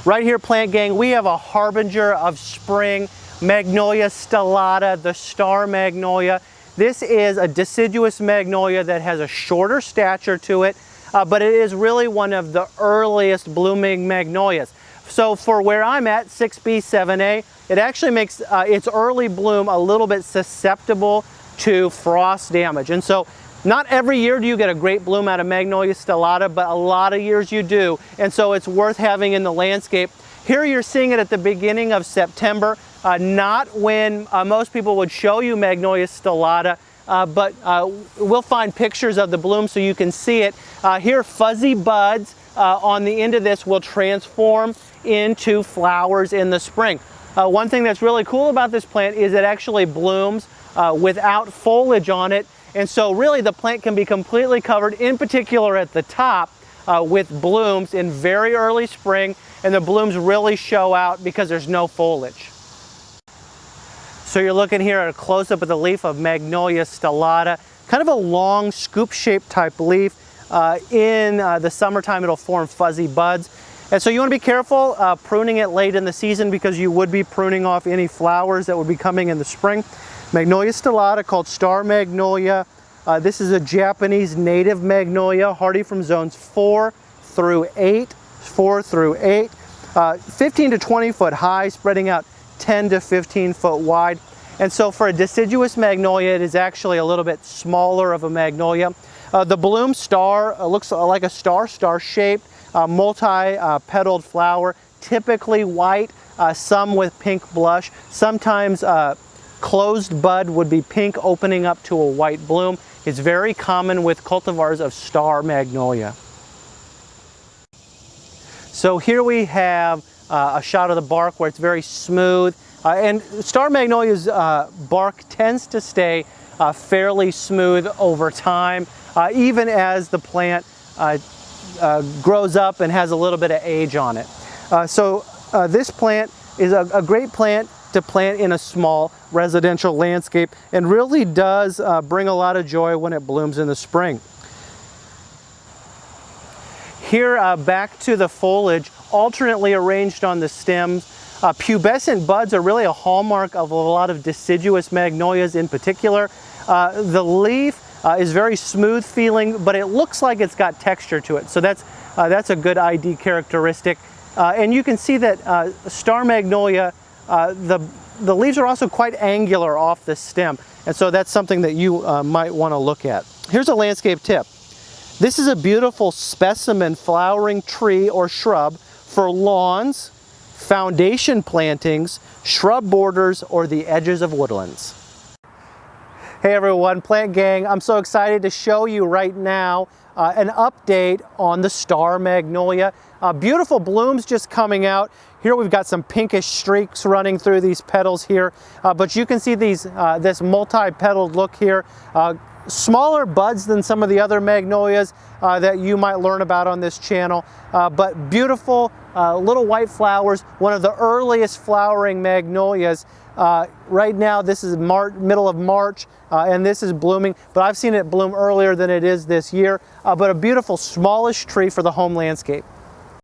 Right here, plant gang, we have a harbinger of spring, Magnolia stellata, the star magnolia. This is a deciduous magnolia that has a shorter stature to it, but it is really one of the earliest blooming magnolias. So for where I'm at, 6B, 7A, it actually makes its early bloom a little bit susceptible to frost damage. And so not every year do you get a great bloom out of Magnolia stellata, but a lot of years you do. And so it's worth having in the landscape. Here you're seeing it at the beginning of September, not when most people would show you Magnolia stellata, but we'll find pictures of the bloom so you can see it. Here, fuzzy buds on the end of this will transform into flowers in the spring. One thing that's really cool about this plant is it actually blooms without foliage on it. And so really the plant can be completely covered, in particular at the top, with blooms in very early spring, and the blooms really show out because there's no foliage. So you're looking here at a close-up of the leaf of Magnolia stellata, kind of a long scoop-shaped type leaf. In the summertime it'll form fuzzy buds. And so you want to be careful pruning it late in the season because you would be pruning off any flowers that would be coming in the spring. Magnolia stellata, called star magnolia. This is a Japanese native magnolia, hardy from zones 4 through 8, 15 to 20 foot high, spreading out 10 to 15 foot wide. And so for a deciduous magnolia, it is actually a little bit smaller of a magnolia. The bloom star looks like a star-shaped, multi-petaled flower, typically white, some with pink blush. Sometimes closed bud would be pink opening up to a white bloom. It's very common with cultivars of star magnolia. So here we have a shot of the bark where it's very smooth. And star magnolia's bark tends to stay fairly smooth over time, even as the plant grows up and has a little bit of age on it. So this plant is a great plant to plant in a small residential landscape, and really does bring a lot of joy when it blooms in the spring. Here, back to the foliage, alternately arranged on the stems. Pubescent buds are really a hallmark of a lot of deciduous magnolias in particular. The leaf is very smooth feeling, but it looks like it's got texture to it. So that's a good ID characteristic. And you can see that star magnolia, the leaves are also quite angular off the stem. And so that's something that you might want to look at. Here's a landscape tip. This is a beautiful specimen flowering tree or shrub for lawns, foundation plantings, shrub borders, or the edges of woodlands. Hey everyone, Plant Gang, I'm so excited to show you right now an update on the star magnolia. Beautiful blooms just coming out. Here we've got some pinkish streaks running through these petals here, but you can see these this multi-petaled look here. Smaller buds than some of the other magnolias that you might learn about on this channel, but beautiful little white flowers, one of the earliest flowering magnolias. Right now this is middle of March, and this is blooming, but I've seen it bloom earlier than it is this year, but a beautiful smallish tree for the home landscape.